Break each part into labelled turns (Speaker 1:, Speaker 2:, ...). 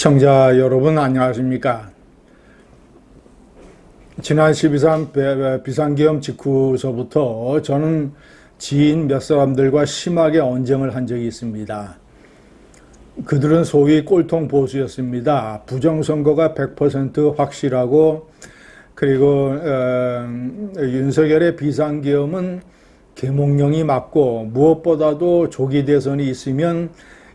Speaker 1: 시청자 여러분 안녕하십니까? 지난 12.3 비상계엄 직후서부터 저는 지인 몇 사람들과 심하게 언쟁을 한 적이 있습니다. 그들은 소위 꼴통 보수였습니다. 부정선거가 100% 확실하고 그리고 윤석열의 비상계엄은 계몽령이 맞고 무엇보다도 조기 대선이 있으면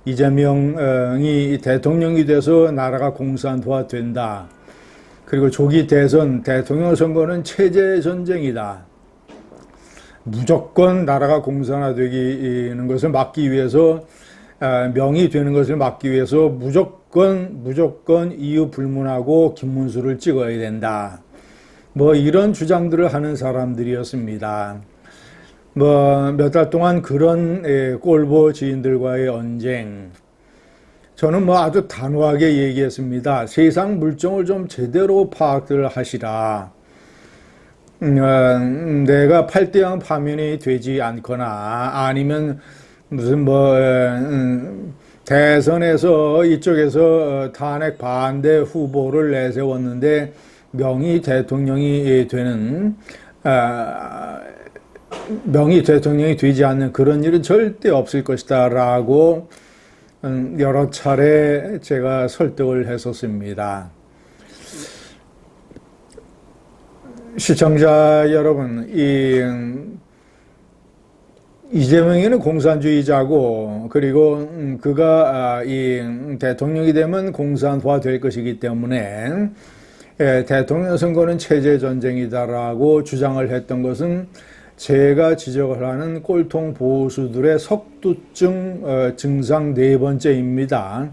Speaker 1: 이재명이 대통령이 돼서 나라가 공산화된다. 그리고 조기 대선, 대통령 선거는 체제 전쟁이다. 무조건 나라가 공산화되는 것을 막기 위해서 명이 되는 것을 막기 위해서 무조건 이유 불문하고 김문수를 찍어야 된다. 뭐 이런 주장들을 하는 사람들이었습니다. 몇 달 동안 그런 꼴보 지인들과의 언쟁. 저는 아주 단호하게 얘기했습니다. 세상 물정을 좀 제대로 파악들 하시라. 내가 8대0 파면이 되지 않거나 아니면 무슨 대선에서 이쪽에서 탄핵 반대 후보를 내세웠는데 명의 대통령이 되는 명의 대통령이 되지 않는 그런 일은 절대 없을 것이다 라고 여러 차례 제가 설득을 했었습니다. 시청자 여러분, 이재명이는 공산주의자고 그리고 그가 대통령이 되면 공산화 될 것이기 때문에 대통령 선거는 체제 전쟁이다라고 주장을 했던 것은 제가 지적을 하는 꼴통 보수들의 석두증 증상 네 번째입니다.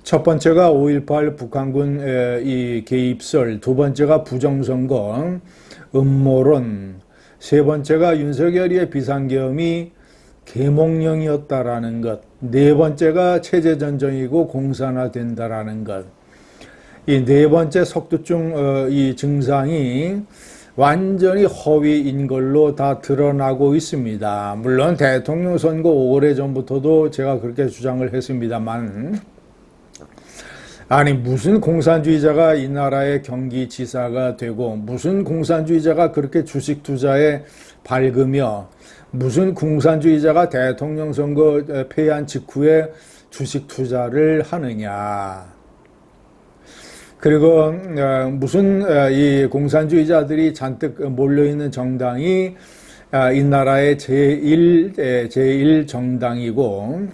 Speaker 1: 첫 번째가 5.18 북한군 개입설, 두 번째가 부정선거, 음모론, 세 번째가 윤석열의 비상계엄이 계몽령이었다라는 것, 네 번째가 체제전쟁이고 공산화된다라는 것. 이 네 번째 석두증 증상이 완전히 허위인 걸로 다 드러나고 있습니다. 물론 대통령 선거 오래전부터도 제가 그렇게 주장을 했습니다만, 아니 무슨 공산주의자가 이 나라의 경기지사가 되고 무슨 공산주의자가 그렇게 주식 투자에 밝으며 무슨 공산주의자가 대통령 선거 패한 직후에 주식 투자를 하느냐. 그리고 무슨 이 공산주의자들이 잔뜩 몰려있는 정당이 이 나라의 제1 정당이고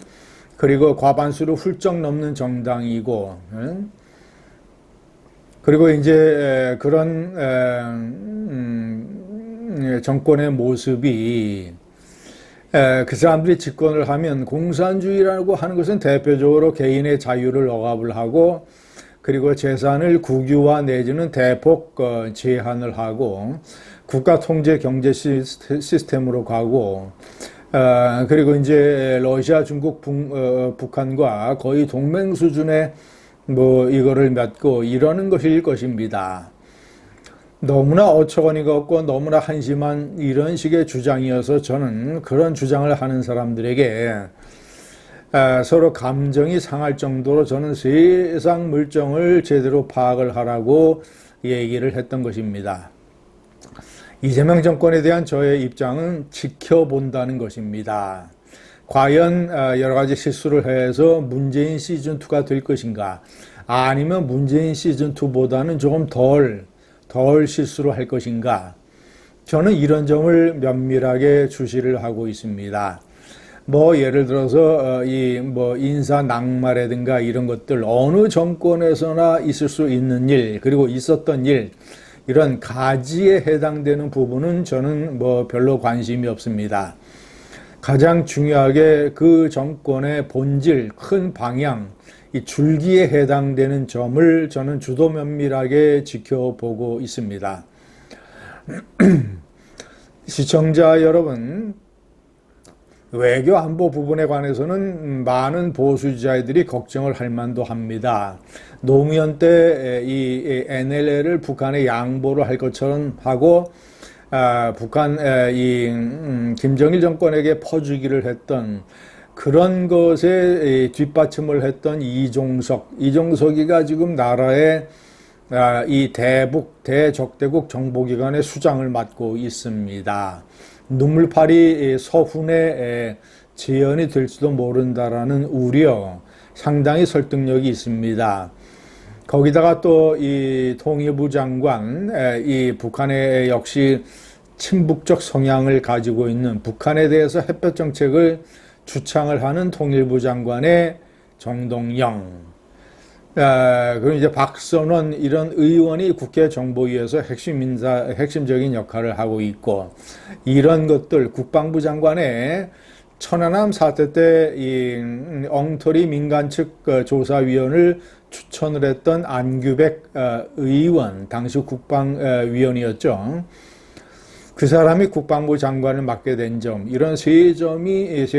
Speaker 1: 그리고 과반수를 훌쩍 넘는 정당이고 그리고 이제 그런 정권의 모습이 그 사람들이 집권을 하면 공산주의라고 하는 것은 대표적으로 개인의 자유를 억압을 하고 그리고 재산을 국유화 내지는 대폭 제한을 하고 국가 통제 경제 시스템으로 가고 그리고 이제 러시아, 중국, 북한과 거의 동맹 수준의 이거를 맺고 이러는 것일 것입니다. 너무나 어처구니가 없고 너무나 한심한 이런 식의 주장이어서 저는 그런 주장을 하는 사람들에게 서로 감정이 상할 정도로 저는 세상 물정을 제대로 파악을 하라고 얘기를 했던 것입니다. 이재명 정권에 대한 저의 입장은 지켜본다는 것입니다. 과연 여러 가지 실수를 해서 문재인 시즌2가 될 것인가 아니면 문재인 시즌2보다는 조금 덜 실수를 할 것인가 저는 이런 점을 면밀하게 주시를 하고 있습니다. 예를 들어서 인사 낙마라든가 이런 것들 어느 정권에서나 있을 수 있는 일 그리고 있었던 일 이런 가지에 해당되는 부분은 저는 별로 관심이 없습니다. 가장 중요하게 그 정권의 본질, 큰 방향, 이 줄기에 해당되는 점을 저는 주도 면밀하게 지켜보고 있습니다. 시청자 여러분, 외교 안보 부분에 관해서는 많은 보수주의자들이 걱정을 할 만도 합니다. 노무현 때 이 NLL을 북한에 양보를 할 것처럼 하고 북한 김정일 정권에게 퍼주기를 했던 그런 것에 뒷받침을 했던 이종석이가 지금 나라의 이 대적대국 정보기관의 수장을 맡고 있습니다. 눈물파리 서훈의 재현이 될지도 모른다라는 우려, 상당히 설득력이 있습니다. 거기다가 또 이 통일부 장관, 이 북한의 역시 친북적 성향을 가지고 있는, 북한에 대해서 햇볕 정책을 주창을 하는 통일부 장관의 정동영, 그리고 이제 박선원 이런 의원이 국회 정보위에서 핵심적인 역할을 하고 있고, 이런 것들 국방부 장관의 천안함 사태 때 이 엉터리 민간 측 조사위원을 추천을 했던 안규백 의원, 당시 국방위원이었죠. 그 사람이 국방부 장관을 맡게 된 점, 이런 세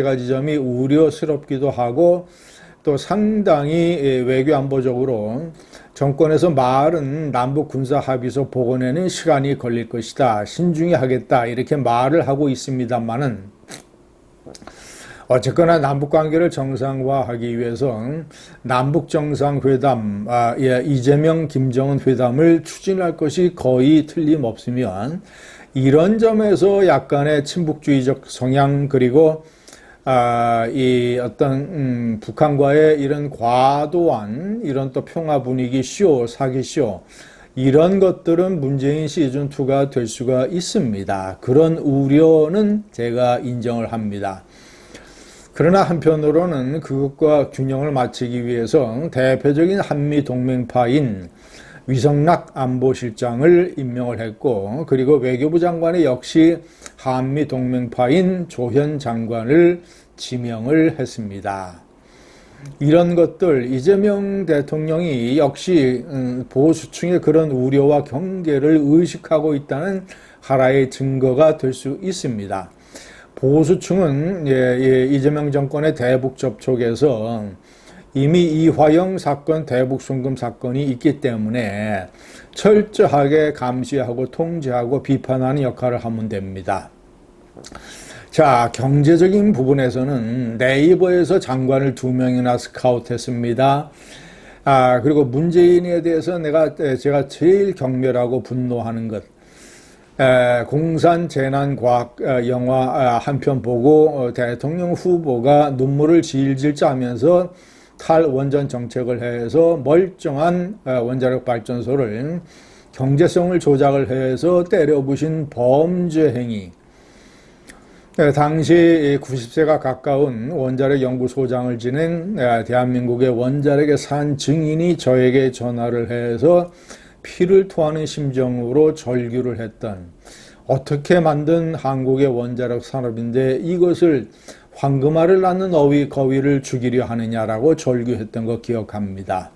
Speaker 1: 가지 점이 우려스럽기도 하고, 또 상당히 외교안보적으로 정권에서 말은 남북 군사 합의서 복원에는 시간이 걸릴 것이다, 신중히 하겠다, 이렇게 말을 하고 있습니다만은, 어쨌거나 남북 관계를 정상화하기 위해서 남북 정상회담, 이재명 김정은 회담을 추진할 것이 거의 틀림없으면, 이런 점에서 약간의 친북주의적 성향, 그리고 이 어떤 북한과의 이런 과도한 이런 또 평화 분위기 사기쇼, 이런 것들은 문재인 시즌2가 될 수가 있습니다. 그런 우려는 제가 인정을 합니다. 그러나 한편으로는 그것과 균형을 맞추기 위해서 대표적인 한미동맹파인 위성락 안보실장을 임명을 했고, 그리고 외교부 장관이 역시 한미동맹파인 조현 장관을 지명을 했습니다. 이런 것들, 이재명 대통령이 역시 보수층의 그런 우려와 경계를 의식하고 있다는 하나의 증거가 될 수 있습니다. 보수층은 이재명 정권의 대북 접촉에서 이미 이화영 사건, 대북 송금 사건이 있기 때문에 철저하게 감시하고 통제하고 비판하는 역할을 하면 됩니다. 자, 경제적인 부분에서는 네이버에서 장관을 2명이나 스카우트했습니다. 그리고 문재인에 대해서 제가 제일 경멸하고 분노하는 것, 공산 재난과학 영화 한 편 보고 대통령 후보가 눈물을 질질 짜면서 탈원전 정책을 해서 멀쩡한 원자력 발전소를 경제성을 조작을 해서 때려부신 범죄 행위. 당시 90세가 가까운 원자력 연구소장을 지낸 대한민국의 원자력의 산 증인이 저에게 전화를 해서 피를 토하는 심정으로 절규를 했던, 어떻게 만든 한국의 원자력 산업인데 이것을 황금알을 낳는 거위를 죽이려 하느냐라고 절규했던 거 기억합니다.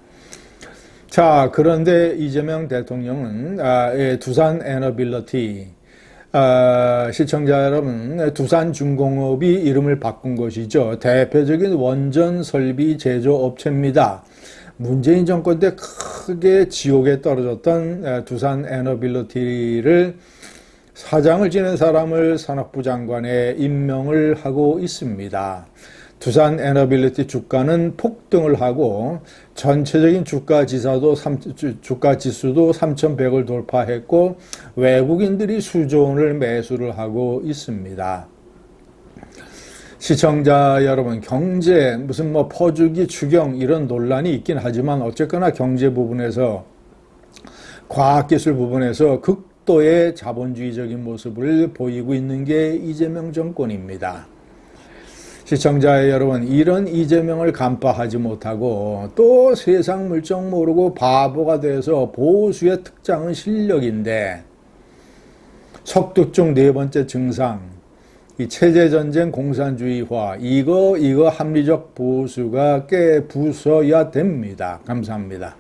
Speaker 1: 자, 그런데 이재명 대통령은 두산 에너빌리티, 시청자 여러분, 두산중공업이 이름을 바꾼 것이죠. 대표적인 원전 설비 제조 업체입니다. 문재인 정권 때 크게 지옥에 떨어졌던 두산 에너빌리티를 사장을 지낸 사람을 산업부 장관에 임명을 하고 있습니다. 두산 에너빌리티 주가는 폭등을 하고 전체적인 주가 지수도 3,100을 돌파했고 외국인들이 수조 원을 매수를 하고 있습니다. 시청자 여러분, 경제 무슨 퍼주기 추경 이런 논란이 있긴 하지만 어쨌거나 경제 부분에서, 과학기술 부분에서 극도의 자본주의적인 모습을 보이고 있는 게 이재명 정권입니다. 시청자 여러분, 이런 이재명을 간파하지 못하고 또 세상 물정 모르고 바보가 돼서 보수의 특장은 실력인데, 석득중 네 번째 증상, 이 체제전쟁 공산주의화, 이거 합리적 보수가 깨부숴야 됩니다. 감사합니다.